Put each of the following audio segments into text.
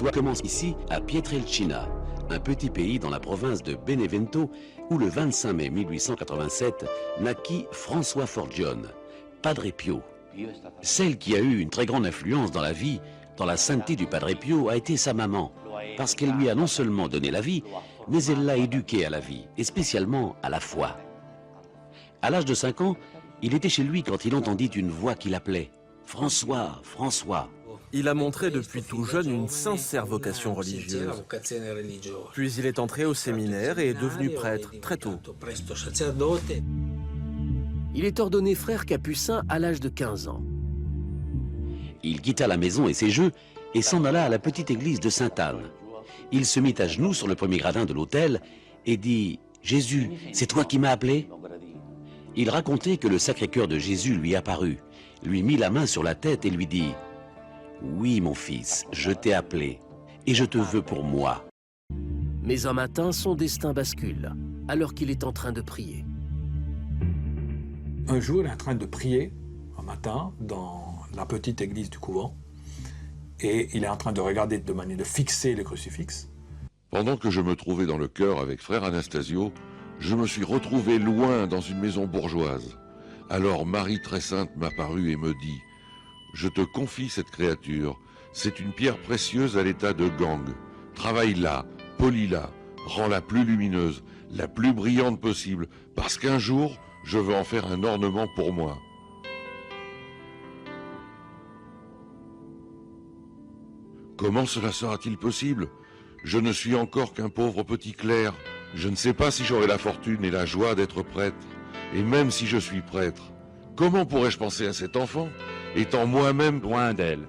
L'histoire commence ici, à Pietrelcina, un petit pays dans la province de Benevento, où le 25 mai 1887 naquit François Forgione, Padre Pio. Celle qui a eu une très grande influence dans la vie, dans la sainteté du Padre Pio, a été sa maman, parce qu'elle lui a non seulement donné la vie, mais elle l'a éduqué à la vie, et spécialement à la foi. À l'âge de 5 ans, il était chez lui quand il entendit une voix qui l'appelait « François, François ». Il a montré depuis tout jeune une sincère vocation religieuse. Puis il est entré au séminaire et est devenu prêtre très tôt. Il est ordonné frère capucin à l'âge de 15 ans. Il quitta la maison et ses jeux et s'en alla à la petite église de Sainte-Anne. Il se mit à genoux sur le premier gradin de l'autel et dit « Jésus, c'est toi qui m'as appelé ?» Il racontait que le Sacré-Cœur de Jésus lui apparut, lui mit la main sur la tête et lui dit « Oui, mon fils, je t'ai appelé et je te veux pour moi. » Mais un matin, son destin bascule, alors qu'il est en train de prier. Un jour, il est en train de prier, un matin, dans la petite église du couvent, et il est en train de regarder de manière de fixer le crucifix. Pendant que je me trouvais dans le chœur avec frère Anastasio, je me suis retrouvé loin dans une maison bourgeoise. Alors Marie très sainte m'apparut et me dit « Je te confie cette créature, c'est une pierre précieuse à l'état de gangue. Travaille-la, polis-la, rends-la plus lumineuse, la plus brillante possible, parce qu'un jour, je veux en faire un ornement pour moi. » Comment cela sera-t-il possible? Je ne suis encore qu'un pauvre petit clerc. Je ne sais pas si j'aurai la fortune et la joie d'être prêtre. Et même si je suis prêtre, comment pourrais-je penser à cet enfant, étant moi-même loin d'elle?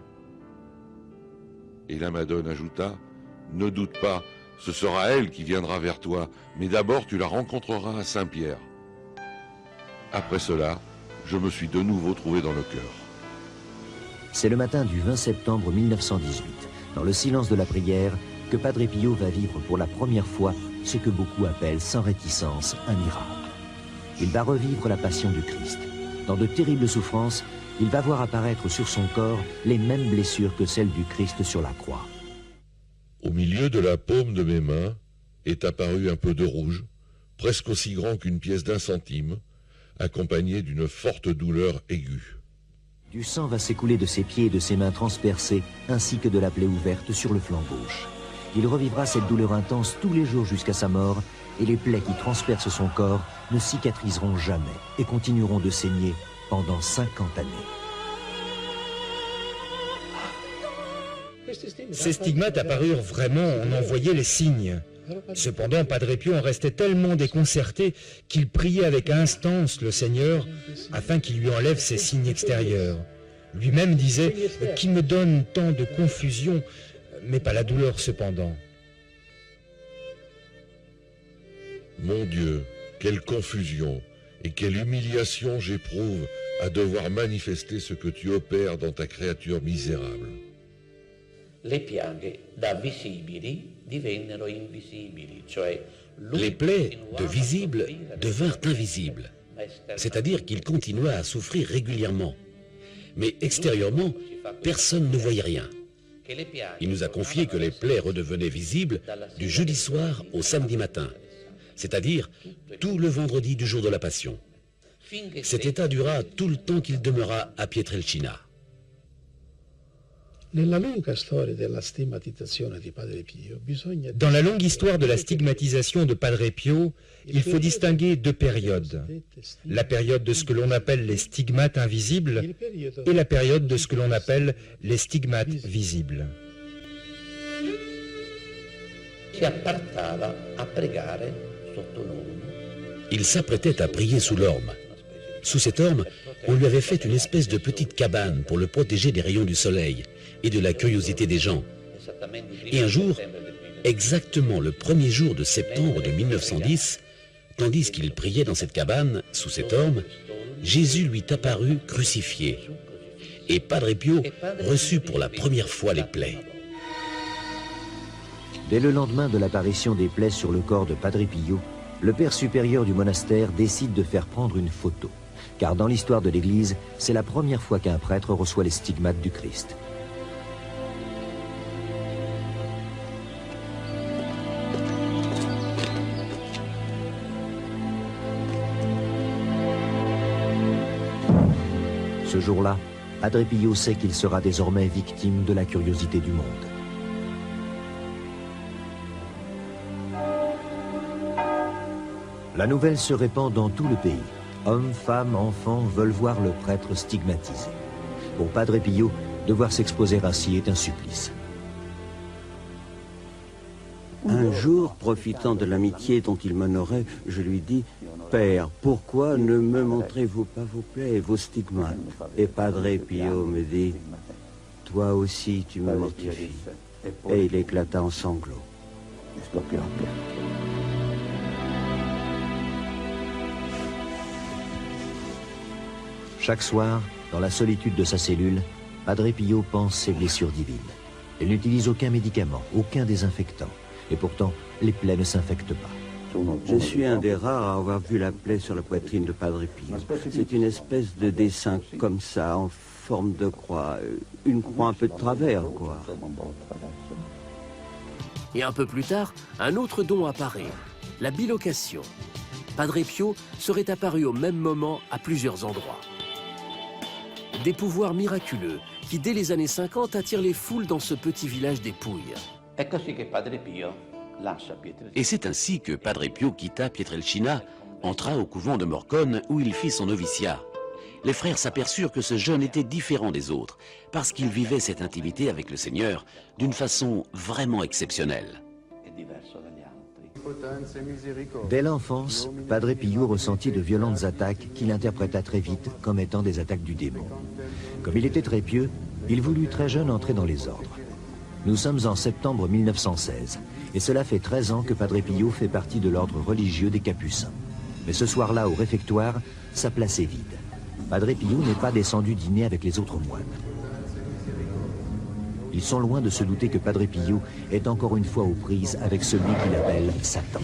Et la Madone ajouta, « Ne doute pas, ce sera elle qui viendra vers toi, mais d'abord tu la rencontreras à Saint-Pierre. » Après cela, je me suis de nouveau trouvé dans le chœur. C'est le matin du 20 septembre 1918, dans le silence de la prière, que Padre Pio va vivre pour la première fois ce que beaucoup appellent sans réticence un miracle. Il va revivre la passion du Christ. Dans de terribles souffrances, il va voir apparaître sur son corps les mêmes blessures que celles du Christ sur la croix. Au milieu de la paume de mes mains est apparu un peu de rouge, presque aussi grand qu'une pièce d'1 centime, accompagné d'une forte douleur aiguë. Du sang va s'écouler de ses pieds et de ses mains transpercées, ainsi que de la plaie ouverte sur le flanc gauche. Il revivra cette douleur intense tous les jours jusqu'à sa mort, et les plaies qui transpercent son corps ne cicatriseront jamais et continueront de saigner pendant 50 années. Ces stigmates apparurent vraiment, on en voyait les signes. Cependant, Padre Pio en restait tellement déconcerté qu'il priait avec instance le Seigneur afin qu'il lui enlève ces signes extérieurs. Lui-même disait « Qui me donne tant de confusion ?» mais pas la douleur cependant. Mon Dieu, quelle confusion et quelle humiliation j'éprouve à devoir manifester ce que tu opères dans ta créature misérable. Les piaghe da visibili divennero invisibili, cioè Les plaies de visibles devinrent invisibles, c'est-à-dire qu'il continua à souffrir régulièrement. Mais extérieurement, personne ne voyait rien. Il nous a confié que les plaies redevenaient visibles du jeudi soir au samedi matin, c'est-à-dire tout le vendredi du jour de la Passion. Cet état dura tout le temps qu'il demeura à Pietrelcina. Dans la longue histoire de la stigmatisation de Padre Pio, il faut distinguer 2 périodes. La période de ce que l'on appelle les stigmates invisibles et la période de ce que l'on appelle les stigmates visibles. Il s'apprêtait à prier sous l'orme. Sous cette orme, on lui avait fait une espèce de petite cabane pour le protéger des rayons du soleil et de la curiosité des gens. Et un jour, exactement le 1er jour de septembre de 1910, tandis qu'il priait dans cette cabane, sous cette orme, Jésus lui apparut crucifié. Et Padre Pio reçut pour la première fois les plaies. Dès le lendemain de l'apparition des plaies sur le corps de Padre Pio, le père supérieur du monastère décide de faire prendre une photo. Car dans l'histoire de l'Église, c'est la première fois qu'un prêtre reçoit les stigmates du Christ. Ce jour-là, Padre Pio sait qu'il sera désormais victime de la curiosité du monde. La nouvelle se répand dans tout le pays. Hommes, femmes, enfants veulent voir le prêtre stigmatisé. Pour Padre Pio, devoir s'exposer ainsi est un supplice. Un jour, profitant de l'amitié dont il m'honorait, je lui dis « Père, pourquoi ne me montrez-vous pas vos plaies et vos stigmates ?» Et Padre Pio me dit « Toi aussi, tu me mortifies. » Et il éclata en sanglots. Chaque soir, dans la solitude de sa cellule, Padre Pio pense ses blessures divines. Il n'utilise aucun médicament, aucun désinfectant. Et pourtant, les plaies ne s'infectent pas. Je suis un des rares à avoir vu la plaie sur la poitrine de Padre Pio. C'est une espèce de dessin comme ça, en forme de croix. Une croix un peu de travers, quoi. Et un peu plus tard, un autre don apparaît, la bilocation. Padre Pio serait apparu au même moment à plusieurs endroits. Des pouvoirs miraculeux qui, dès les années 50, attirent les foules dans ce petit village des Pouilles. Et c'est ainsi que Padre Pio quitta Pietrelcina, entra au couvent de Morcone où il fit son noviciat. Les frères s'aperçurent que ce jeune était différent des autres, parce qu'il vivait cette intimité avec le Seigneur d'une façon vraiment exceptionnelle. Dès l'enfance, Padre Pio ressentit de violentes attaques qu'il interpréta très vite comme étant des attaques du démon. Comme il était très pieux, il voulut très jeune entrer dans les ordres. Nous sommes en septembre 1916, et cela fait 13 ans que Padre Pio fait partie de l'ordre religieux des Capucins. Mais ce soir-là, au réfectoire, sa place est vide. Padre Pio n'est pas descendu dîner avec les autres moines. Ils sont loin de se douter que Padre Pio est encore une fois aux prises avec celui qu'il appelle Satan.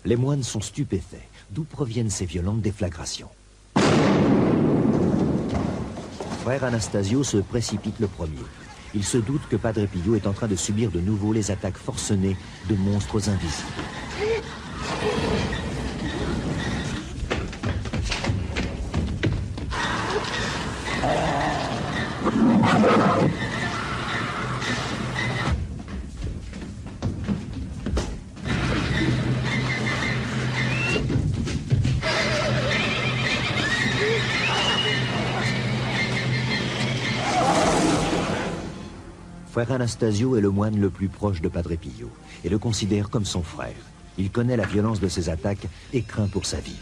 Les moines sont stupéfaits. D'où proviennent ces violentes déflagrations? Frère Anastasio se précipite le premier. Il se doute que Padre Pio est en train de subir de nouveau les attaques forcenées de monstres invisibles. Frère Anastasio est le moine le plus proche de Padre Pio et le considère comme son frère. Il connaît la violence de ses attaques et craint pour sa vie.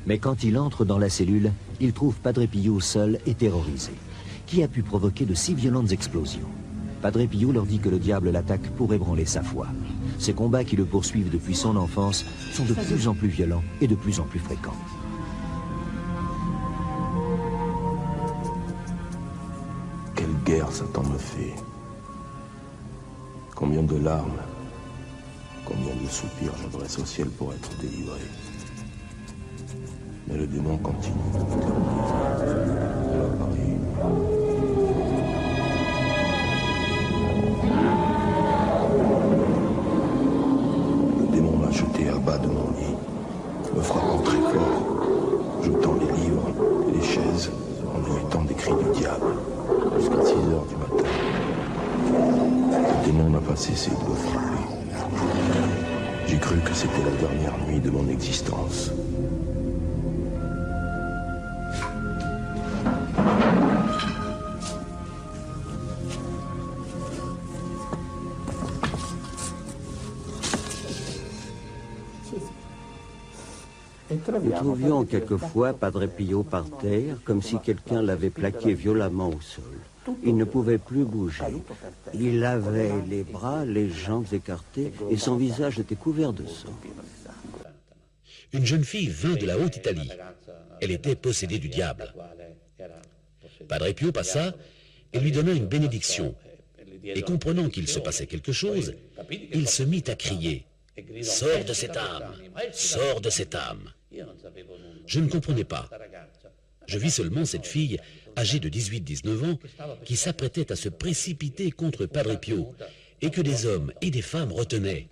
Mais quand il entre dans la cellule, il trouve Padre Pio seul et terrorisé. Qui a pu provoquer de si violentes explosions? Padre Pio leur dit que le diable l'attaque pour ébranler sa foi. Ces combats qui le poursuivent depuis son enfance sont de plus en plus violents et de plus en plus fréquents. Quelle guerre Satan me fait. Combien de larmes, combien de soupirs j'adresse au ciel pour être délivré. Mais le démon continue. Alors, Paris. Le démon m'a jeté à bas de mon lit, me frappant très fort, jetant les livres et les chaises en émettant des cris du diable. Jusqu'à 6 heures du matin. Le démon n'a pas cessé de me frapper. J'ai cru que c'était la dernière nuit de mon existence. Nous trouvions quelquefois Padre Pio par terre, comme si quelqu'un l'avait plaqué violemment au sol. Il ne pouvait plus bouger. Il avait les bras, les jambes écartées et son visage était couvert de sang. Une jeune fille vint de la Haute-Italie. Elle était possédée du diable. Padre Pio passa et lui donna une bénédiction. Et comprenant qu'il se passait quelque chose, il se mit à crier « Sors de cette âme! Sors de cette âme !» Je ne comprenais pas. Je vis seulement cette fille, âgée de 18-19 ans, qui s'apprêtait à se précipiter contre Padre Pio, et que des hommes et des femmes retenaient.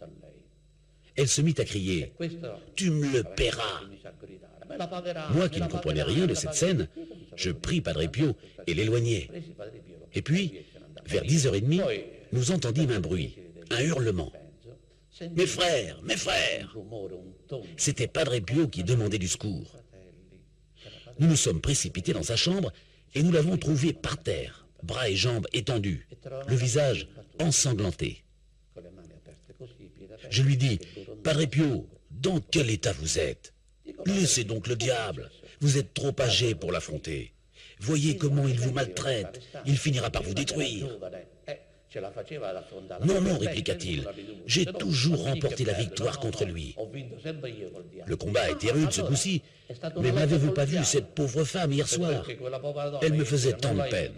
Elle se mit à crier « Tu me le paieras !» Moi qui ne comprenais rien de cette scène, je pris Padre Pio et l'éloignai. Et puis, vers 10h30, nous entendîmes un bruit, un hurlement. « Mes frères, mes frères !» C'était Padre Pio qui demandait du secours. Nous nous sommes précipités dans sa chambre et nous l'avons trouvé par terre, bras et jambes étendus, le visage ensanglanté. Je lui dis « Padre Pio, dans quel état vous êtes? Laissez donc le diable, vous êtes trop âgé pour l'affronter. Voyez comment il vous maltraite, il finira par vous détruire. » « Non, non, répliqua-t-il, j'ai toujours remporté la victoire contre lui. Le combat a été rude ce coup-ci, mais n'avez-vous pas vu cette pauvre femme hier soir? Elle me faisait tant de peine. »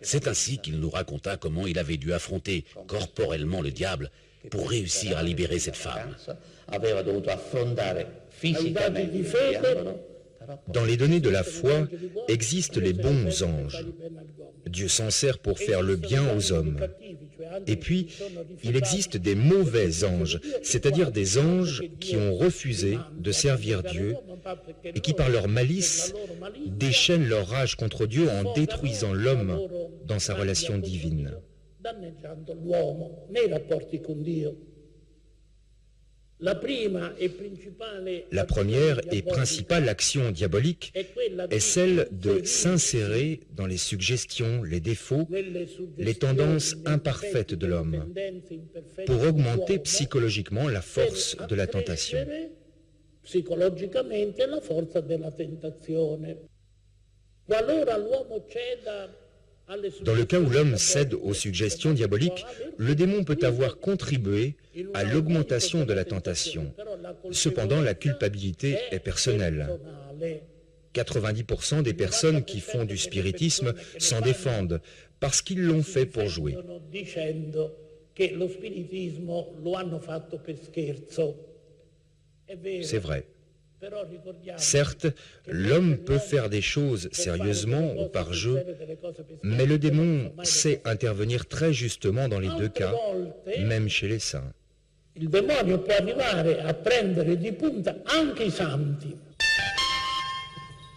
C'est ainsi qu'il nous raconta comment il avait dû affronter corporellement le diable pour réussir à libérer cette femme. Dans les données de la foi existent les bons anges. Dieu s'en sert pour faire le bien aux hommes. Et puis, il existe des mauvais anges, c'est-à-dire des anges qui ont refusé de servir Dieu et qui, par leur malice, déchaînent leur rage contre Dieu en détruisant l'homme dans sa relation divine. La première et principale action diabolique est celle de s'insérer dans les suggestions, les défauts, les tendances imparfaites de l'homme, pour augmenter psychologiquement la force de la tentation. Dans le cas où l'homme cède aux suggestions diaboliques, le démon peut avoir contribué à l'augmentation de la tentation. Cependant, la culpabilité est personnelle. 90% des personnes qui font du spiritisme s'en défendent parce qu'ils l'ont fait pour jouer. C'est vrai. Certes, l'homme peut faire des choses sérieusement ou par jeu, mais le démon sait intervenir très justement dans les deux cas, même chez les saints.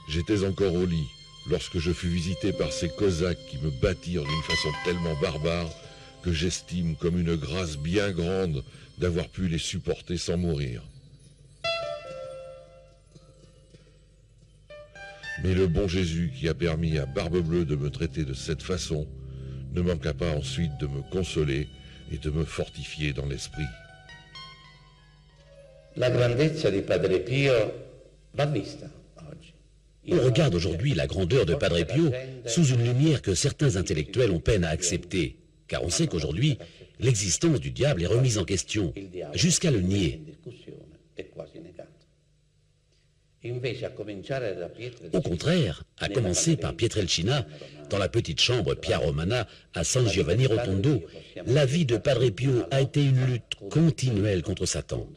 J'étais encore au lit lorsque je fus visité par ces Cosaques qui me battirent d'une façon tellement barbare que j'estime comme une grâce bien grande d'avoir pu les supporter sans mourir. Mais le bon Jésus qui a permis à Barbe-Bleue de me traiter de cette façon ne manqua pas ensuite de me consoler et de me fortifier dans l'esprit. La grandezza di Padre Pio va vista oggi. On regarde aujourd'hui la grandeur de Padre Pio sous une lumière que certains intellectuels ont peine à accepter, car on sait qu'aujourd'hui, l'existence du diable est remise en question, jusqu'à le nier. Au contraire, à commencer par Pietrelcina, dans la petite chambre Pia Romana à San Giovanni Rotondo, la vie de Padre Pio a été une lutte continuelle contre Satan.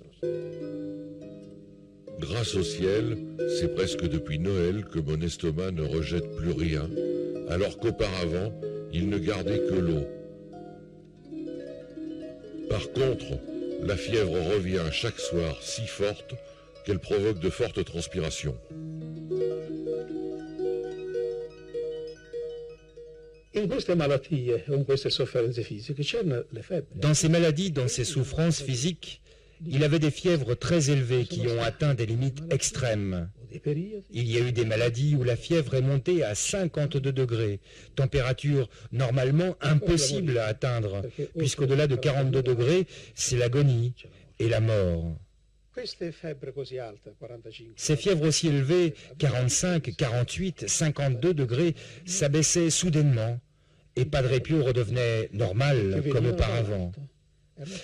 Grâce au ciel, c'est presque depuis Noël que mon estomac ne rejette plus rien, alors qu'auparavant, il ne gardait que l'eau. Par contre, la fièvre revient chaque soir si forte qu'elle provoque de fortes transpirations. Dans ces maladies, dans ces souffrances physiques, il avait des fièvres très élevées qui ont atteint des limites extrêmes. Il y a eu des maladies où la fièvre est montée à 52 degrés, température normalement impossible à atteindre, puisqu'au-delà de 42 degrés, c'est l'agonie et la mort. Ces fièvres aussi élevées, 45, 48, 52 degrés, s'abaissaient soudainement et Padre Pio redevenait normal comme auparavant.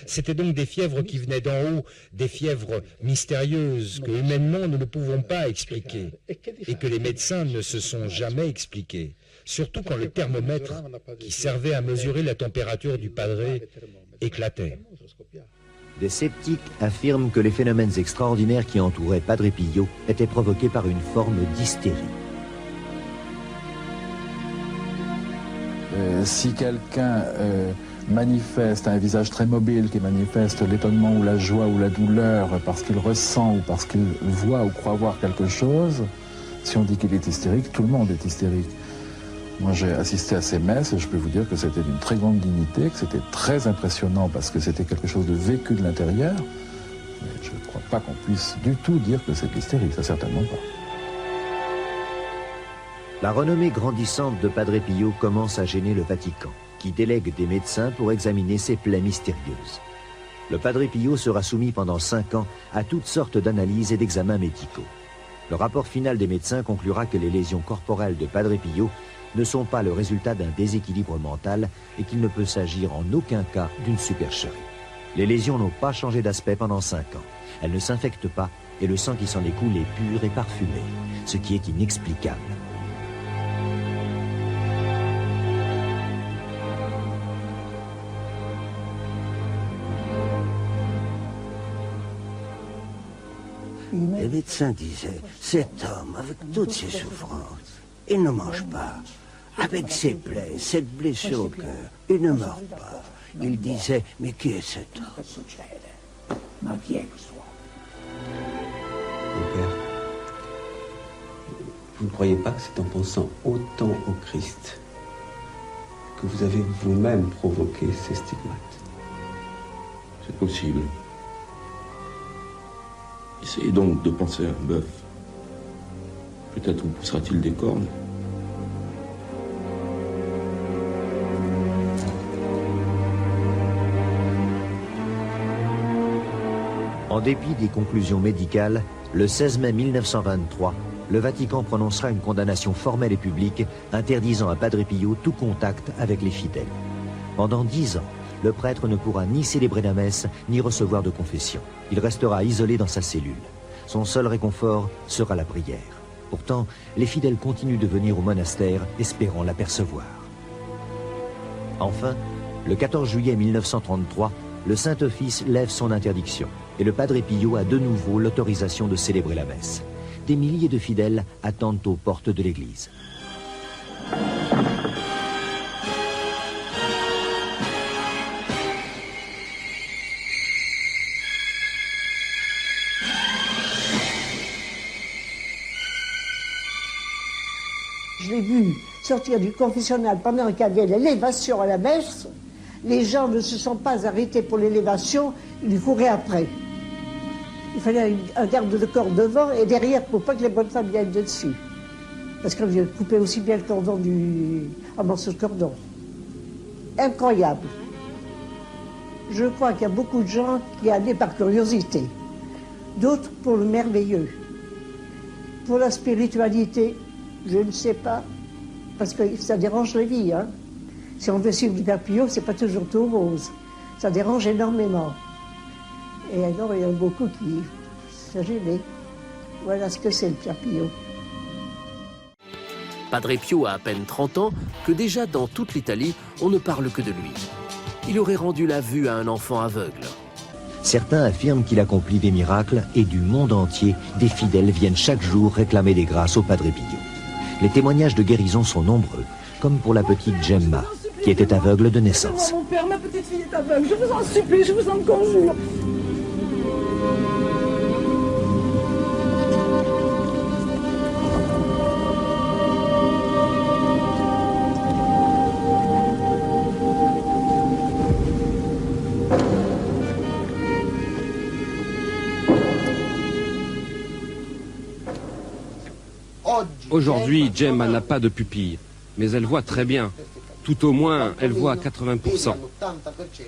C'était donc des fièvres qui venaient d'en haut, des fièvres mystérieuses que humainement nous ne pouvons pas expliquer et que les médecins ne se sont jamais expliquées, surtout quand le thermomètre qui servait à mesurer la température du padre éclatait. Des sceptiques affirment que les phénomènes extraordinaires qui entouraient Padre Pio étaient provoqués par une forme d'hystérie. Si quelqu'un manifeste un visage très mobile, qui manifeste l'étonnement ou la joie ou la douleur parce qu'il ressent ou parce qu'il voit ou croit voir quelque chose, si on dit qu'il est hystérique, tout le monde est hystérique. Moi, j'ai assisté à ces messes et je peux vous dire que c'était d'une très grande dignité, que c'était très impressionnant parce que c'était quelque chose de vécu de l'intérieur. Mais je ne crois pas qu'on puisse du tout dire que c'est hystérique, ça certainement pas. La renommée grandissante de Padre Pio commence à gêner le Vatican, qui délègue des médecins pour examiner ces plaies mystérieuses. Le Padre Pio sera soumis pendant 5 ans à toutes sortes d'analyses et d'examens médicaux. Le rapport final des médecins conclura que les lésions corporelles de Padre Pio ne sont pas le résultat d'un déséquilibre mental et qu'il ne peut s'agir en aucun cas d'une supercherie. Les lésions n'ont pas changé d'aspect pendant 5 ans. Elles ne s'infectent pas et le sang qui s'en écoule est pur et parfumé, ce qui est inexplicable. Les médecins disaient, cet homme, avec toutes ses souffrances, il ne mange pas. Avec ses plaies, cette blessure au cœur, il ne meurt pas. Il disait, mais qui est cet homme? Mon père, vous ne croyez pas que c'est en pensant autant au Christ que vous avez vous-même provoqué ces stigmates? C'est possible. Essayez donc de penser à un bœuf. Peut-être vous poussera-t-il des cornes. En dépit des conclusions médicales, le 16 mai 1923, le Vatican prononcera une condamnation formelle et publique interdisant à Padre Pio tout contact avec les fidèles. Pendant 10 ans, le prêtre ne pourra ni célébrer la messe, ni recevoir de confession. Il restera isolé dans sa cellule. Son seul réconfort sera la prière. Pourtant, les fidèles continuent de venir au monastère, espérant l'apercevoir. Enfin, le 14 juillet 1933, le Saint-Office lève son interdiction et le Padre Pio a de nouveau l'autorisation de célébrer la messe. Des milliers de fidèles attendent aux portes de l'église. Je l'ai vu sortir du confessionnal pendant qu'il y avait l'élévation à la messe. Les gens ne se sont pas arrêtés pour l'élévation, ils lui couraient après. Il fallait un garde de corps devant et derrière pour pas que les bonnes femmes viennent dessus. Parce qu'on lui coupait aussi bien le cordon un morceau de cordon. Incroyable. Je crois qu'il y a beaucoup de gens qui allaient par curiosité, d'autres pour le merveilleux. Pour la spiritualité, je ne sais pas, parce que ça dérange la vie. Hein. Si on veut suivre le Père Pio, c'est pas toujours tout rose. Ça dérange énormément. Et alors, il y a beaucoup qui se gênaient. Voilà ce que c'est le Père Pio. Padre Pio a à peine 30 ans que déjà dans toute l'Italie, on ne parle que de lui. Il aurait rendu la vue à un enfant aveugle. Certains affirment qu'il accomplit des miracles et du monde entier, des fidèles viennent chaque jour réclamer des grâces au Padre Pio. Les témoignages de guérison sont nombreux, comme pour la petite Gemma, qui était aveugle de naissance. Mon père, ma petite fille est aveugle, je vous en supplie, je vous en conjure. Aujourd'hui, Gemma n'a pas de pupille, mais elle voit très bien. Tout au moins, elle voit à 80%,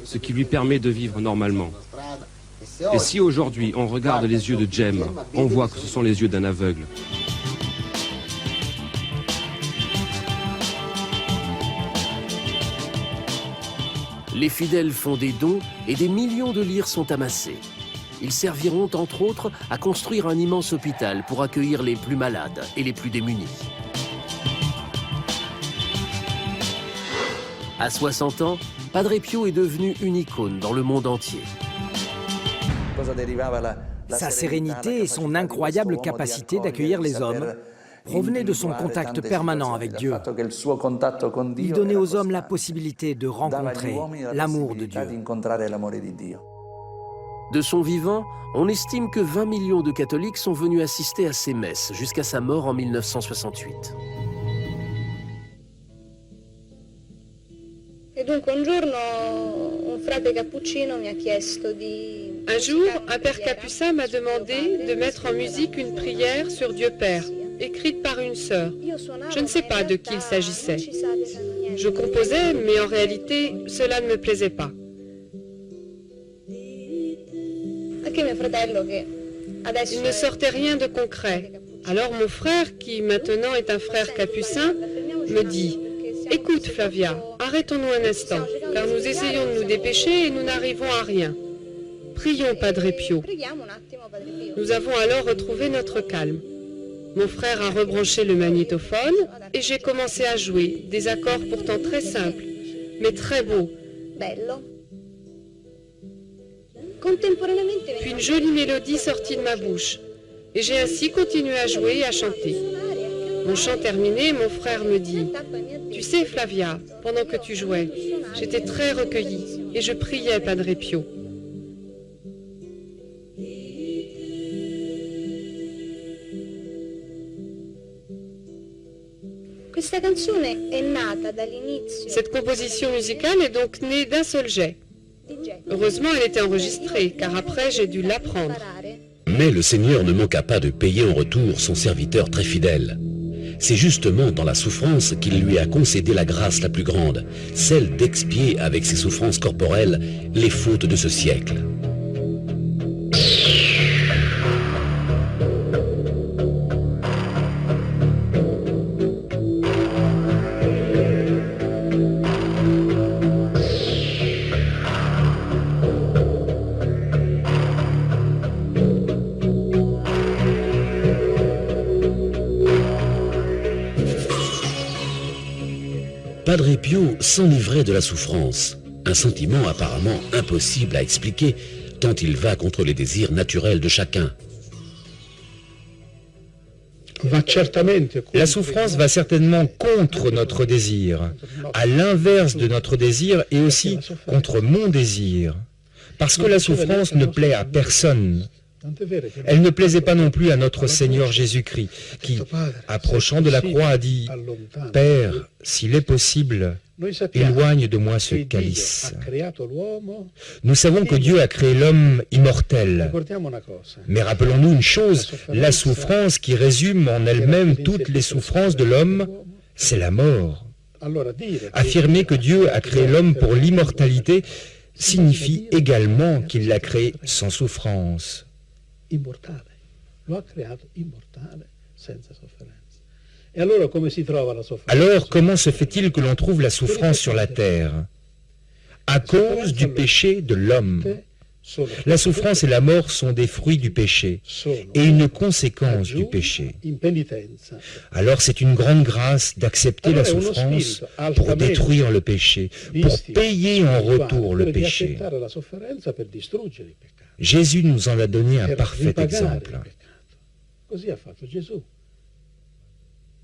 ce qui lui permet de vivre normalement. Et si aujourd'hui on regarde les yeux de Gemma, on voit que ce sont les yeux d'un aveugle. Les fidèles font des dons et des millions de lire sont amassés. Ils serviront entre autres à construire un immense hôpital pour accueillir les plus malades et les plus démunis. À 60 ans, Padre Pio est devenu une icône dans le monde entier. Sa sérénité et son incroyable capacité d'accueillir les hommes provenait de son contact permanent avec Dieu. Il donnait aux hommes la possibilité de rencontrer l'amour de Dieu. De son vivant, on estime que 20 millions de catholiques sont venus assister à ses messes jusqu'à sa mort en 1968. Un jour, un père capucin m'a demandé de mettre en musique une prière sur Dieu Père, écrite par une sœur. Je ne sais pas de qui il s'agissait. Je composais, mais en réalité, cela ne me plaisait pas. Il ne sortait rien de concret. Alors mon frère, qui maintenant est un frère capucin, me dit « Écoute Flavia, arrêtons-nous un instant, car nous essayons de nous dépêcher et nous n'arrivons à rien. Prions Padre Pio. » Nous avons alors retrouvé notre calme. Mon frère a rebranché le magnétophone et j'ai commencé à jouer des accords pourtant très simples, mais très beaux. Puis une jolie mélodie sortit de ma bouche, et j'ai ainsi continué à jouer et à chanter. Mon chant terminé, mon frère me dit « Tu sais Flavia, pendant que tu jouais, j'étais très recueillie, et je priais Padre Pio. » Cette composition musicale est donc née d'un seul jet. Heureusement, elle était enregistrée, car après, j'ai dû l'apprendre. Mais le Seigneur ne manqua pas de payer en retour son serviteur très fidèle. C'est justement dans la souffrance qu'il lui a concédé la grâce la plus grande, celle d'expier avec ses souffrances corporelles les fautes de ce siècle. Padre Pio s'enivrait de la souffrance, un sentiment apparemment impossible à expliquer, tant il va contre les désirs naturels de chacun. La souffrance va certainement contre notre désir, à l'inverse de notre désir et aussi contre mon désir, parce que la souffrance ne plaît à personne. Elle ne plaisait pas non plus à notre Seigneur Jésus-Christ, qui, approchant de la croix, a dit « Père, s'il est possible, éloigne de moi ce calice. » Nous savons que Dieu a créé l'homme immortel. Mais rappelons-nous une chose, la souffrance qui résume en elle-même toutes les souffrances de l'homme, c'est la mort. Affirmer que Dieu a créé l'homme pour l'immortalité signifie également qu'il l'a créé sans souffrance. Alors, comment se fait-il que l'on trouve la souffrance sur la terre? À cause du péché de l'homme. La souffrance et la mort sont des fruits du péché et une conséquence du péché. Alors c'est une grande grâce d'accepter la souffrance pour détruire le péché, pour payer en retour le péché. Jésus nous en a donné un parfait exemple.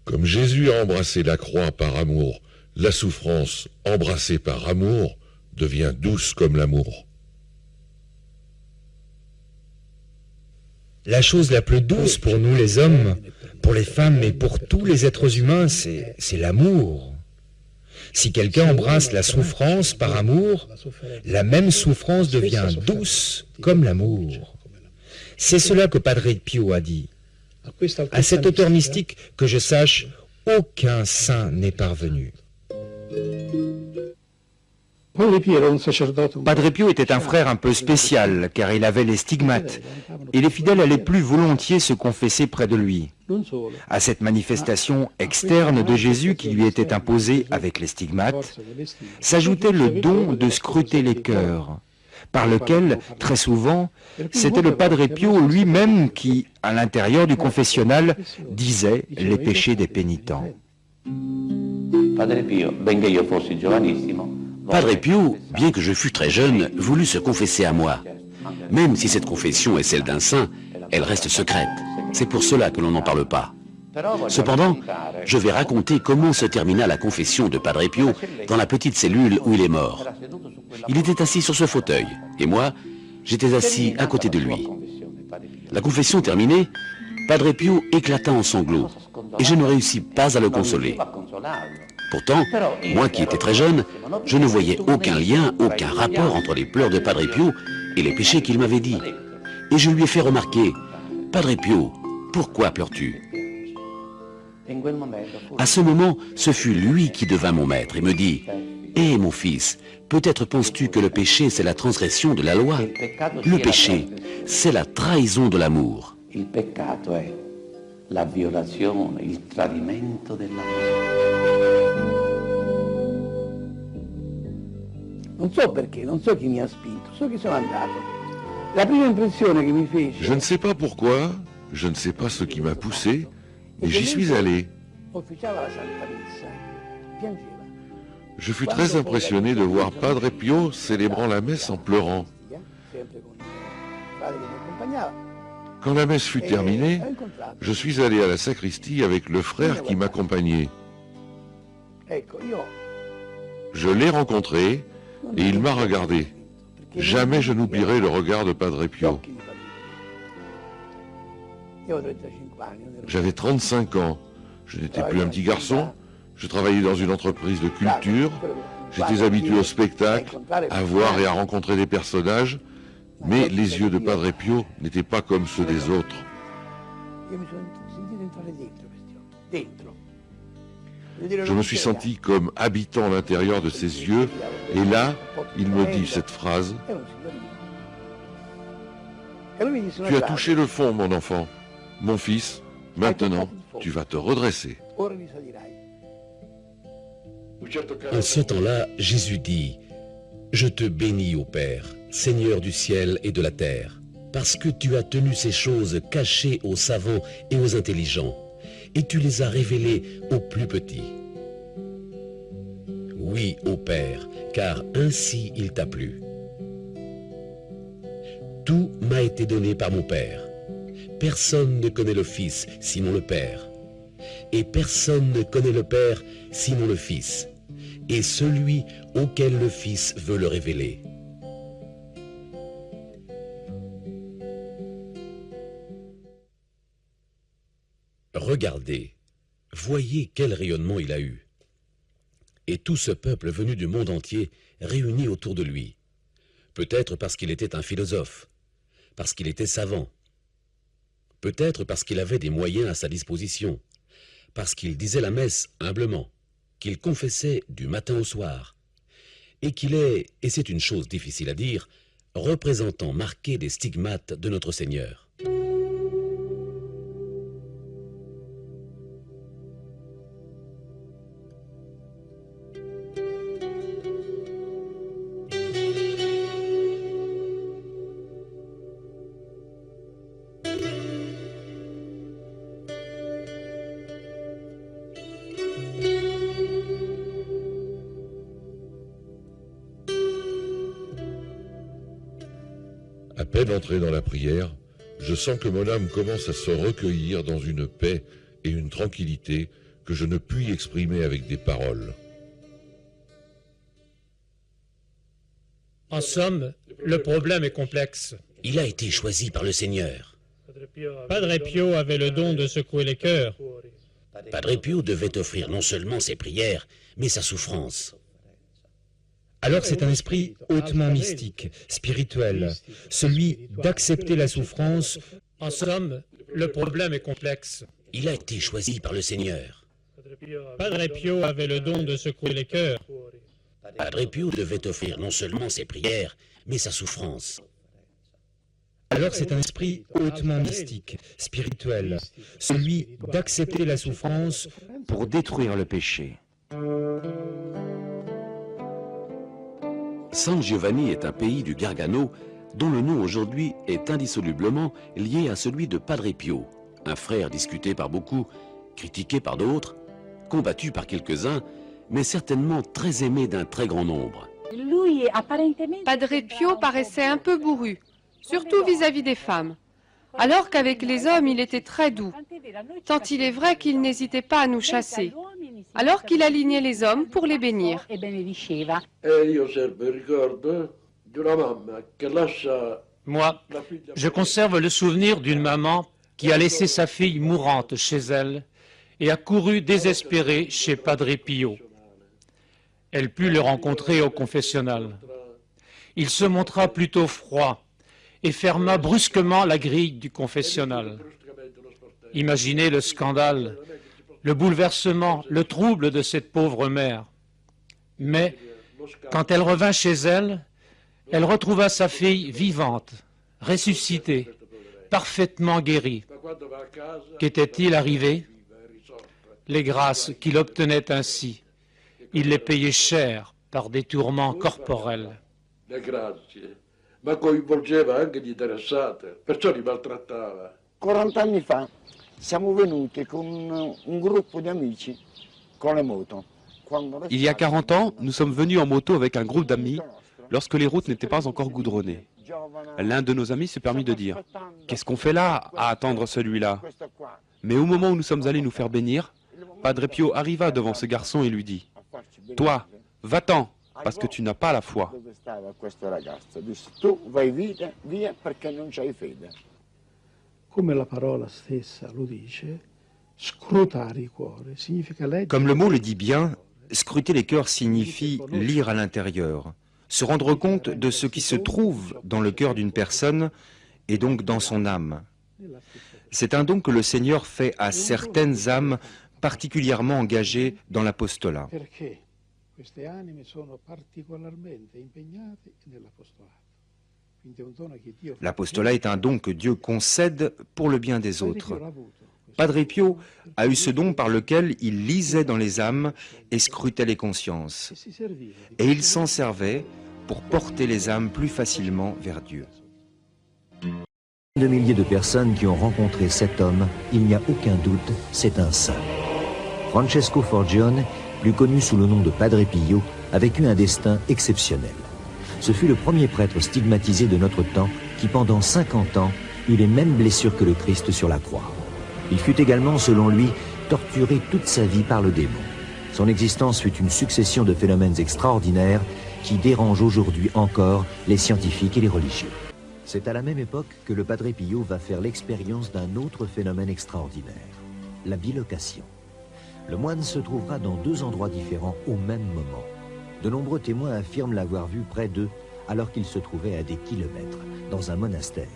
Comme Jésus a embrassé la croix par amour, la souffrance embrassée par amour devient douce comme l'amour. La chose la plus douce pour nous les hommes, pour les femmes et pour tous les êtres humains, c'est l'amour. Si quelqu'un embrasse la souffrance par amour, la même souffrance devient douce comme l'amour. C'est cela que Padre Pio a dit. À cet auteur mystique, que je sache, aucun saint n'est parvenu. Padre Pio était un frère un peu spécial, car il avait les stigmates, et les fidèles allaient plus volontiers se confesser près de lui. À cette manifestation externe de Jésus qui lui était imposée avec les stigmates, s'ajoutait le don de scruter les cœurs, par lequel, très souvent, c'était le Padre Pio lui-même qui, à l'intérieur du confessionnal, disait les péchés des pénitents. Padre Pio, bien que je fût très jeune, voulut se confesser à moi. Même si cette confession est celle d'un saint, elle reste secrète. C'est pour cela que l'on n'en parle pas. Cependant, je vais raconter comment se termina la confession de Padre Pio dans la petite cellule où il est mort. Il était assis sur ce fauteuil, et moi, j'étais assis à côté de lui. La confession terminée, Padre Pio éclata en sanglots, et je ne réussis pas à le consoler. Pourtant, moi qui étais très jeune, je ne voyais aucun lien, aucun rapport entre les pleurs de Padre Pio et les péchés qu'il m'avait dit. Et je lui ai fait remarquer, « Padre Pio, pourquoi pleures-tu » À ce moment, ce fut lui qui devint mon maître et me dit, « Hé mon fils, peut-être penses-tu que le péché c'est la transgression de la loi? Le péché, c'est la trahison de l'amour. » La violazione, il tradimento dell'amore. Non so perché, non so chi mi ha spinto, so che sono andato. La prima impressione che mi fece... Je ne sais pas pourquoi, je ne sais pas ce qui m'a poussé, mais j'y suis allé. Officiava la Santa Messa, piangeva. Je fus très impressionné de voir Padre Pio célébrant la messe en pleurant. Sempre con il padre che mi accompagnava. Quand la messe fut terminée, je suis allé à la sacristie avec le frère qui m'accompagnait. Je l'ai rencontré et il m'a regardé. Jamais je n'oublierai le regard de Padre Pio. J'avais 35 ans. Je n'étais plus un petit garçon. Je travaillais dans une entreprise de culture. J'étais habitué au spectacle, à voir et à rencontrer des personnages. Mais les yeux de Padre Pio n'étaient pas comme ceux des autres. Je me suis senti comme habitant l'intérieur de ses yeux, et là, il me dit cette phrase. Tu as touché le fond, mon enfant. Mon fils, maintenant, tu vas te redresser. En ce temps-là, Jésus dit, « Je te bénis, ô Père, Seigneur du ciel et de la terre, parce que tu as tenu ces choses cachées aux savants et aux intelligents, et tu les as révélées aux plus petits. Oui, ô Père, car ainsi il t'a plu. Tout m'a été donné par mon Père. Personne ne connaît le Fils sinon le Père, et personne ne connaît le Père sinon le Fils, et celui auquel le Fils veut le révéler. » Regardez, voyez quel rayonnement il a eu. Et tout ce peuple venu du monde entier réuni autour de lui. Peut-être parce qu'il était un philosophe, parce qu'il était savant, peut-être parce qu'il avait des moyens à sa disposition, parce qu'il disait la messe humblement, qu'il confessait du matin au soir, et qu'il est, et c'est une chose difficile à dire, représentant marqué des stigmates de notre Seigneur. À peine entré dans la prière, je sens que mon âme commence à se recueillir dans une paix et une tranquillité que je ne puis exprimer avec des paroles. En somme, le problème est complexe. Il a été choisi par le Seigneur. Padre Pio avait le don de secouer les cœurs. Padre Pio devait offrir non seulement ses prières, mais sa souffrance. Alors c'est un esprit hautement mystique, spirituel, celui d'accepter la souffrance. En somme, le problème est complexe. Il a été choisi par le Seigneur. Padre Pio avait le don de secouer les cœurs. Padre Pio devait offrir non seulement ses prières, mais sa souffrance. Alors c'est un esprit hautement mystique, spirituel, celui d'accepter la souffrance pour détruire le péché. San Giovanni est un pays du Gargano dont le nom aujourd'hui est indissolublement lié à celui de Padre Pio, un frère discuté par beaucoup, critiqué par d'autres, combattu par quelques-uns, mais certainement très aimé d'un très grand nombre. Padre Pio paraissait un peu bourru, surtout vis-à-vis des femmes. alors qu'avec les hommes il était très doux, tant il est vrai qu'il n'hésitait pas à nous chasser, alors qu'il alignait les hommes pour les bénir. Moi, je conserve le souvenir d'une maman qui a laissé sa fille mourante chez elle et a couru désespérée chez Padre Pio. Elle put le rencontrer au confessionnal. Il se montra plutôt froid et ferma brusquement la grille du confessionnal. Imaginez le scandale, le bouleversement, le trouble de cette pauvre mère. Mais quand elle revint chez elle, elle retrouva sa fille vivante, ressuscitée, parfaitement guérie. Qu'était-il arrivé? Les grâces qu'il obtenait ainsi, il les payait cher par des tourments corporels. Le grazie, ma coinvolgeva anche gli interessati, perciò li maltrattava. 40 anni fa siamo venuti con un gruppo di amici con le moto. Il y a 40 ans, nous sommes venus en moto avec un groupe d'amis lorsque les routes n'étaient pas encore goudronnées. L'un de nos amis se permit de dire « Qu'est-ce qu'on fait là à attendre celui-là » Mais au moment où nous sommes allés nous faire bénir, Padre Pio arriva devant ce garçon et lui dit « Toi, va-t'en, parce que tu n'as pas la foi. » Comme le mot le dit bien, scruter les cœurs signifie lire à l'intérieur, se rendre compte de ce qui se trouve dans le cœur d'une personne et donc dans son âme. C'est un don que le Seigneur fait à certaines âmes particulièrement engagées dans l'apostolat. L'apostolat est un don que Dieu concède pour le bien des autres. Padre Pio a eu ce don par lequel il lisait dans les âmes et scrutait les consciences. Et il s'en servait pour porter les âmes plus facilement vers Dieu. De milliers de personnes qui ont rencontré cet homme, il n'y a aucun doute, c'est un saint. Francesco Forgione, plus connu sous le nom de Padre Pio, a vécu un destin exceptionnel. Ce fut le premier prêtre stigmatisé de notre temps qui, pendant 50 ans, eut les mêmes blessures que le Christ sur la croix. Il fut également, selon lui, torturé toute sa vie par le démon. Son existence fut une succession de phénomènes extraordinaires qui dérangent aujourd'hui encore les scientifiques et les religieux. C'est à la même époque que le Padre Pio va faire l'expérience d'un autre phénomène extraordinaire, la bilocation. Le moine se trouvera dans deux endroits différents au même moment. De nombreux témoins affirment l'avoir vu près d'eux alors qu'il se trouvait à des kilomètres, dans un monastère.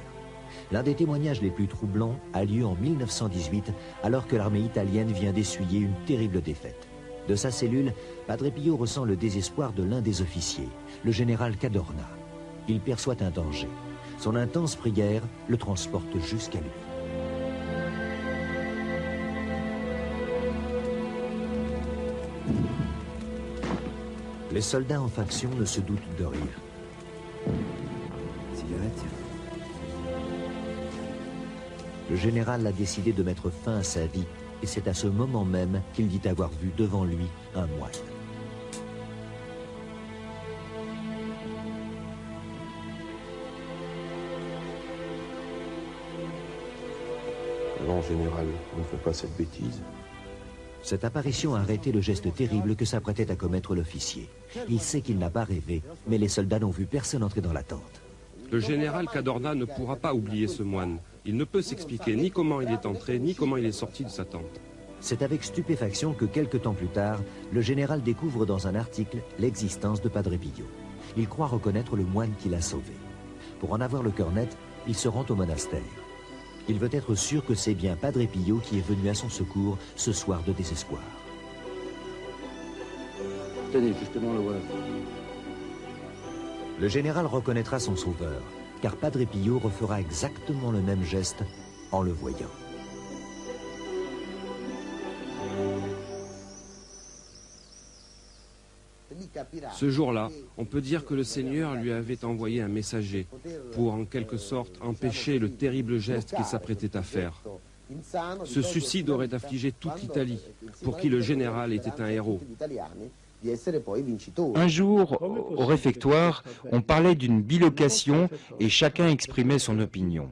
L'un des témoignages les plus troublants a lieu en 1918, alors que l'armée italienne vient d'essuyer une terrible défaite. De sa cellule, Padre Pio ressent le désespoir de l'un des officiers, le général Cadorna. Il perçoit un danger. Son intense prière le transporte jusqu'à lui. Les soldats en faction ne se doutent de rien. Cigarette. Le général a décidé de mettre fin à sa vie et c'est à ce moment même qu'il dit avoir vu devant lui un moine. En général, on ne fait pas cette bêtise. Cette apparition a arrêté le geste terrible que s'apprêtait à commettre l'officier. Il sait qu'il n'a pas rêvé, mais les soldats n'ont vu personne entrer dans la tente. Le général Cadorna ne pourra pas oublier ce moine. Il ne peut s'expliquer ni comment il est entré, ni comment il est sorti de sa tente. C'est avec stupéfaction que quelques temps plus tard, le général découvre dans un article l'existence de Padre Pio. Il croit reconnaître le moine qui l'a sauvé. Pour en avoir le cœur net, il se rend au monastère. Il veut être sûr que c'est bien Padre Pio qui est venu à son secours ce soir de désespoir. Tenez, justement, le voilà. Le général reconnaîtra son sauveur, car Padre Pio refera exactement le même geste en le voyant. Ce jour-là, on peut dire que le Seigneur lui avait envoyé un messager pour, en quelque sorte, empêcher le terrible geste qu'il s'apprêtait à faire. Ce suicide aurait affligé toute l'Italie, pour qui le général était un héros. Un jour, au réfectoire, on parlait d'une bilocation et chacun exprimait son opinion.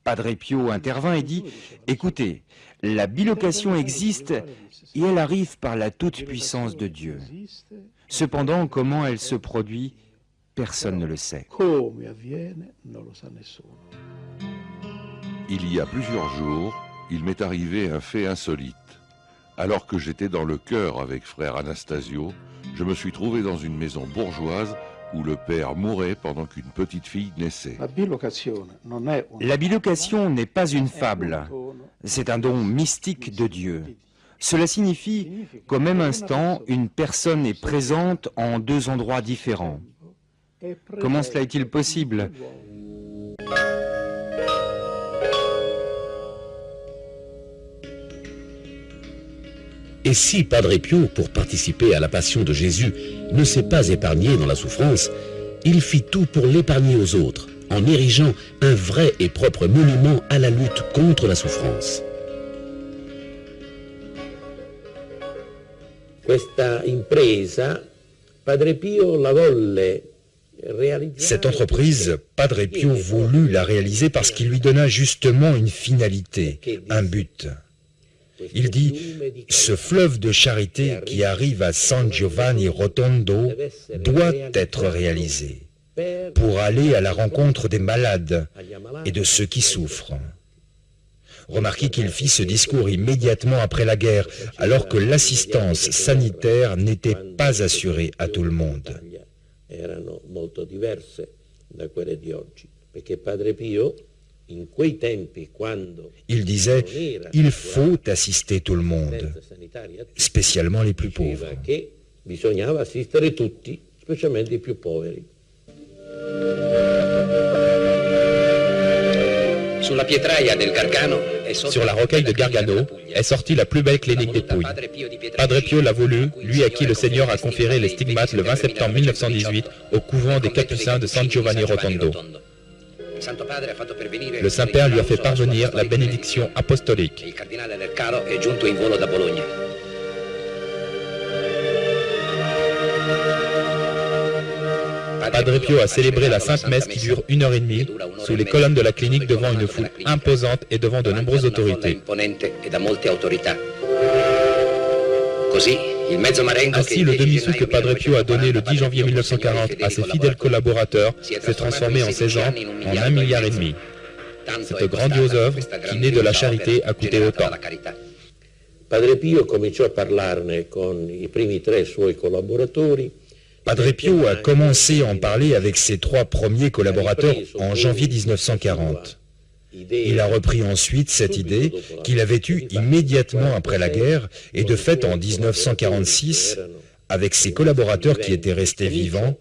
Padre Pio intervint et dit « Écoutez, la bilocation existe et elle arrive par la toute-puissance de Dieu. Cependant, comment elle se produit, personne ne le sait. » Il y a plusieurs jours, il m'est arrivé un fait insolite. Alors que j'étais dans le chœur avec frère Anastasio, je me suis trouvé dans une maison bourgeoise où le père mourait pendant qu'une petite fille naissait. La bilocation n'est pas une fable, c'est un don mystique de Dieu. Cela signifie qu'au même instant, une personne est présente en deux endroits différents. Comment cela est-il possible ? Et si Padre Pio, pour participer à la passion de Jésus, ne s'est pas épargné dans la souffrance, il fit tout pour l'épargner aux autres, en érigeant un vrai et propre monument à la lutte contre la souffrance. Cette entreprise, Padre Pio voulut la réaliser parce qu'il lui donna justement une finalité, un but. Il dit, ce fleuve de charité qui arrive à San Giovanni Rotondo doit être réalisé pour aller à la rencontre des malades et de ceux qui souffrent. Remarquez qu'il fit ce discours immédiatement après la guerre, alors que l'assistance sanitaire n'était pas assurée à tout le monde. Il disait, il faut assister tout le monde, spécialement les plus pauvres. Sur la rocaille de Gargano est sortie la plus belle clinique des Pouilles. Padre Pio l'a voulu, lui à qui le Seigneur a conféré les stigmates le 20 septembre 1918 au couvent des Capucins de San Giovanni Rotondo. Le Saint-Père lui a fait parvenir la bénédiction apostolique. Padre Pio a célébré la Sainte Messe qui dure 1h30 sous les colonnes de la clinique devant une foule imposante et devant de nombreuses autorités. Ainsi, le demi-sou que Padre Pio a donné le 10 janvier 1940 à ses fidèles collaborateurs s'est transformé en 16 ans en 1,5 milliard. Cette grandiose œuvre, qui naît de la charité, a coûté autant. Padre Pio cominciò a parlarne con i primi 3 suoi collaboratori. Padre Pio a commencé à en parler avec ses 3 premiers collaborateurs en janvier 1940. Il a repris ensuite cette idée qu'il avait eue immédiatement après la guerre et de fait en 1946, avec ses collaborateurs qui étaient restés vivants,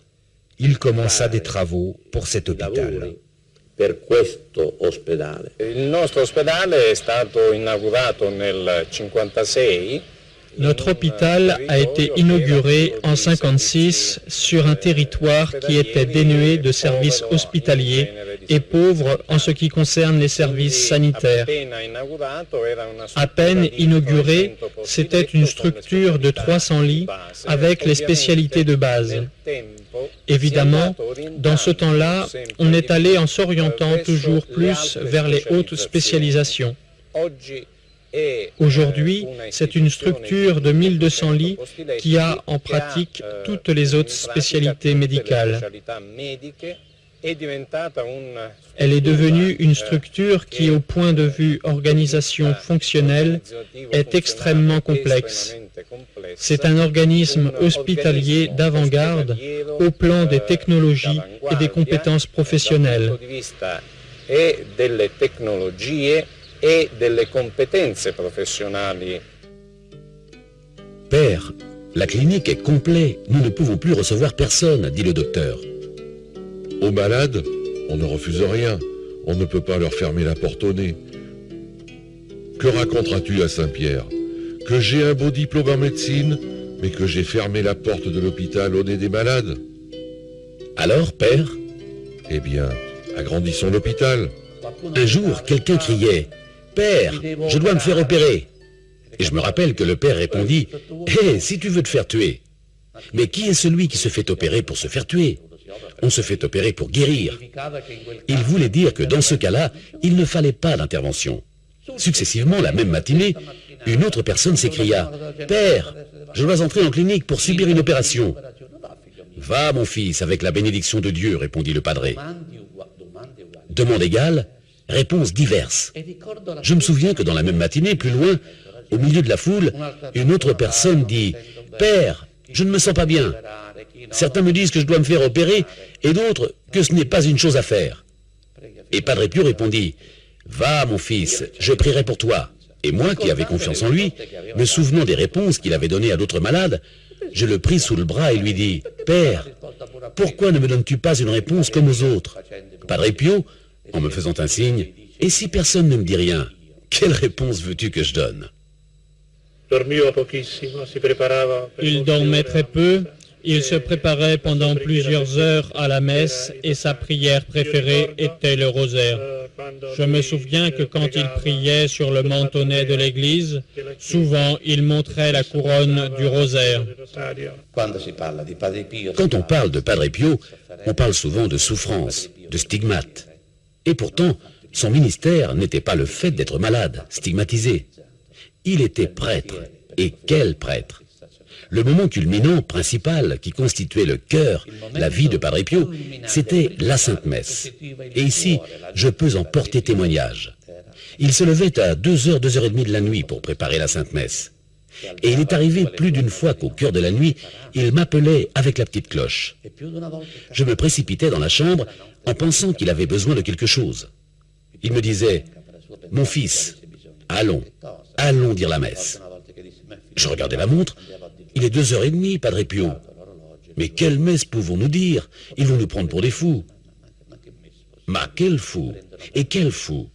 il commença des travaux pour cet hôpital. Il nostro ospedale è stato inaugurato nel 1956. Notre hôpital a été inauguré en 1956 sur un territoire qui était dénué de services hospitaliers et pauvre en ce qui concerne les services sanitaires. À peine inauguré, c'était une structure de 300 lits avec les spécialités de base. Évidemment, dans ce temps-là, on est allé en s'orientant toujours plus vers les hautes spécialisations. Aujourd'hui, c'est une structure de 1200 lits qui a en pratique toutes les autres spécialités médicales. Elle est devenue une structure qui, au point de vue organisation fonctionnelle, est extrêmement complexe. C'est un organisme hospitalier d'avant-garde au plan des technologies et des compétences professionnelles. Et delle competenze professionali. Père, la clinique est complète. Nous ne pouvons plus recevoir personne, dit le docteur. Aux malades, on ne refuse rien. On ne peut pas leur fermer la porte au nez. Que raconteras-tu à Saint-Pierre? Que j'ai un beau diplôme en médecine, mais que j'ai fermé la porte de l'hôpital au nez des malades? Alors, père? Eh bien, agrandissons l'hôpital. Un jour, quelqu'un criait « Père, je dois me faire opérer !» Et je me rappelle que le père répondit « Hé, si tu veux te faire tuer !» Mais qui est celui qui se fait opérer pour se faire tuer? on se fait opérer pour guérir. Il voulait dire que dans ce cas-là, il ne fallait pas d'intervention. Successivement, la même matinée, une autre personne s'écria « Père, je dois entrer en clinique pour subir une opération. »« Va, mon fils, avec la bénédiction de Dieu, répondit le padré. Demande égale, réponse diverse. Je me souviens que dans la même matinée, plus loin, au milieu de la foule, une autre personne dit « Père, je ne me sens pas bien. Certains me disent que je dois me faire opérer et d'autres que ce n'est pas une chose à faire. » Et Padre Pio répondit « Va, mon fils, je prierai pour toi. » Et moi, qui avais confiance en lui, me souvenant des réponses qu'il avait données à d'autres malades, je le pris sous le bras et lui dis « Père, pourquoi ne me donnes-tu pas une réponse comme aux autres ?» Padre Pio, en me faisant un signe, « Et si personne ne me dit rien, quelle réponse veux-tu que je donne ?» Il dormait très peu, il se préparait pendant plusieurs heures à la messe et sa prière préférée était le rosaire. Je me souviens que quand il priait sur le mantonnet de l'église, souvent il montrait la couronne du rosaire. Quand on parle de Padre Pio, on parle souvent de souffrance, de stigmate. Et pourtant, son ministère n'était pas le fait d'être malade, stigmatisé. Il était prêtre. Et quel prêtre! Le moment culminant, principal, qui constituait le cœur, la vie de Padre Pio, c'était la Sainte Messe. Et ici, je peux en porter témoignage. Il se levait à 2h, 2h30 de la nuit pour préparer la Sainte Messe. Et il est arrivé plus d'une fois qu'au cœur de la nuit, il m'appelait avec la petite cloche. Je me précipitais dans la chambre en pensant qu'il avait besoin de quelque chose. Il me disait « Mon fils, allons dire la messe. » Je regardais la montre. Il est 2h30, Padre Pio. Mais quelle messe pouvons-nous dire? Ils vont nous prendre pour des fous. Ma, quel fou! Et quel fou!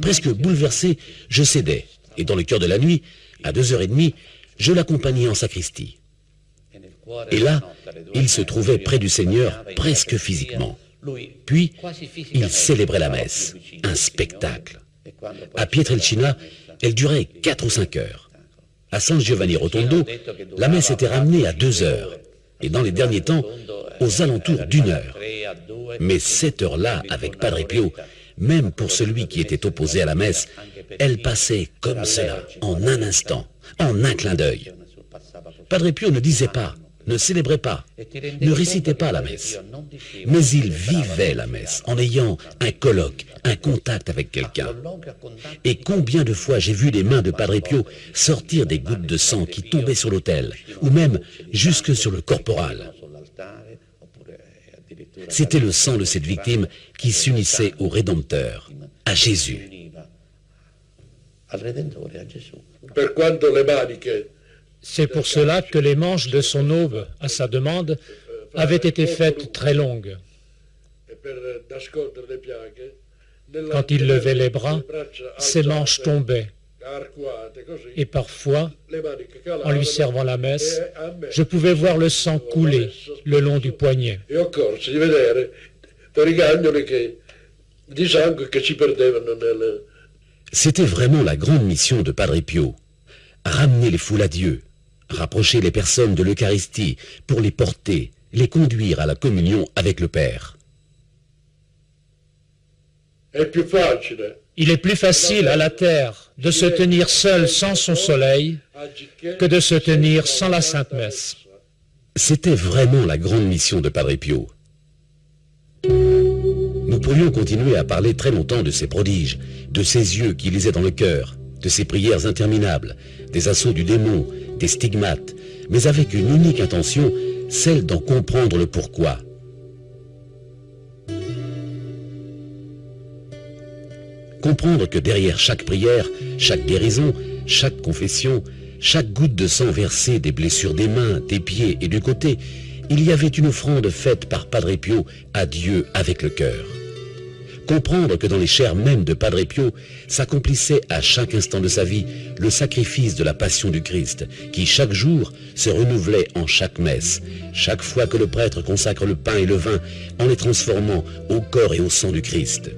Presque bouleversé, je cédais. Et dans le cœur de la nuit, à 2h30, je l'accompagnais en sacristie. Et là, il se trouvait près du Seigneur, presque physiquement. Puis, il célébrait la messe, un spectacle. À Pietrelcina, elle durait 4 ou 5 heures. À San Giovanni Rotondo, la messe était ramenée à 2 heures, et dans les derniers temps, aux alentours d'1 heure. Mais cette heure-là, avec Padre Pio, même pour celui qui était opposé à la messe, elle passait comme cela, en un instant, en un clin d'œil. Padre Pio ne disait pas, ne célébrait pas, ne récitait pas la messe, mais il vivait la messe en ayant un colloque, un contact avec quelqu'un. Et combien de fois j'ai vu les mains de Padre Pio sortir des gouttes de sang qui tombaient sur l'autel, ou même jusque sur le corporal. C'était le sang de cette victime qui s'unissait au Rédempteur, à Jésus. C'est pour cela que les manches de son aube, à sa demande, avaient été faites très longues. Quand il levait les bras, ses manches tombaient. Et parfois, en lui servant la messe, je pouvais voir le sang couler le long du poignet. C'était vraiment la grande mission de Padre Pio, ramener les foules à Dieu, rapprocher les personnes de l'Eucharistie pour les porter, les conduire à la communion avec le Père. Il est plus facile à la terre de se tenir seul sans son soleil que de se tenir sans la Sainte Messe. C'était vraiment la grande mission de Padre Pio. Nous pourrions continuer à parler très longtemps de ses prodiges, de ses yeux qui lisaient dans le cœur, de ses prières interminables, des assauts du démon, des stigmates, mais avec une unique intention, celle d'en comprendre le pourquoi. Comprendre que derrière chaque prière, chaque guérison, chaque confession, chaque goutte de sang versée des blessures des mains, des pieds et du côté, il y avait une offrande faite par Padre Pio à Dieu avec le cœur. Comprendre que dans les chairs mêmes de Padre Pio s'accomplissait à chaque instant de sa vie le sacrifice de la passion du Christ, qui chaque jour se renouvelait en chaque messe, chaque fois que le prêtre consacre le pain et le vin en les transformant au corps et au sang du Christ.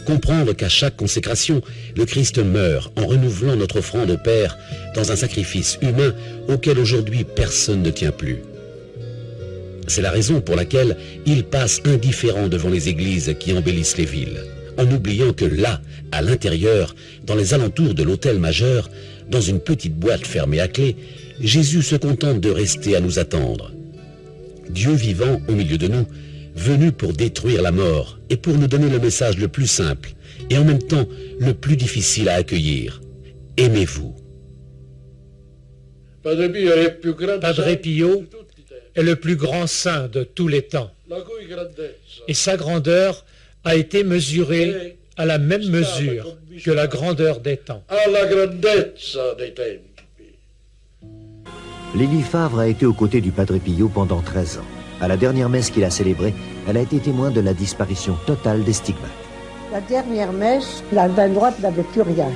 comprendre qu'à chaque consécration, le Christ meurt en renouvelant notre offrande au Père dans un sacrifice humain auquel aujourd'hui personne ne tient plus. C'est la raison pour laquelle il passe indifférent devant les églises qui embellissent les villes, en oubliant que là, à l'intérieur, dans les alentours de l'autel majeur, dans une petite boîte fermée à clé, Jésus se contente de rester à nous attendre. Dieu vivant au milieu de nous, venu pour détruire la mort et pour nous donner le message le plus simple et en même temps le plus difficile à accueillir. Aimez-vous. Padre Pio est le plus grand saint de tous les temps. Et sa grandeur a été mesurée à la même mesure que la grandeur des temps. Lily Favre a été aux côtés du Padre Pio pendant 13 ans. À la dernière messe qu'il a célébrée, elle a été témoin de la disparition totale des stigmates. La dernière messe, la main droite n'avait plus rien.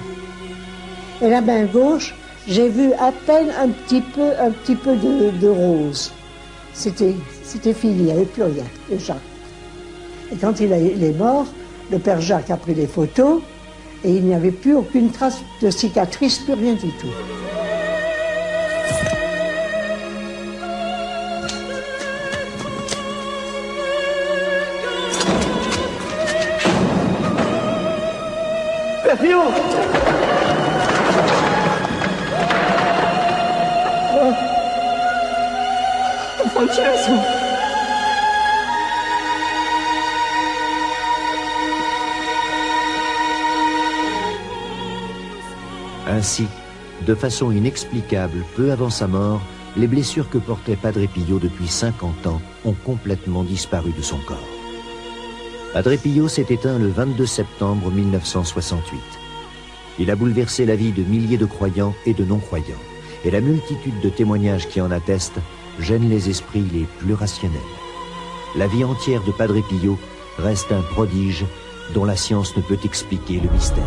Et la main gauche, j'ai vu à peine un petit peu de rose. C'était fini, il n'y avait plus rien, déjà. Et quand il est mort, le père Jacques a pris les photos et il n'y avait plus aucune trace de cicatrice, plus rien du tout. Pio! Francesco! Ainsi, de façon inexplicable, peu avant sa mort, les blessures que portait Padre Pio depuis 50 ans ont complètement disparu de son corps. Padre Pio s'est éteint le 22 septembre 1968. Il a bouleversé la vie de milliers de croyants et de non-croyants, et la multitude de témoignages qui en attestent gêne les esprits les plus rationnels. La vie entière de Padre Pio reste un prodige dont la science ne peut expliquer le mystère.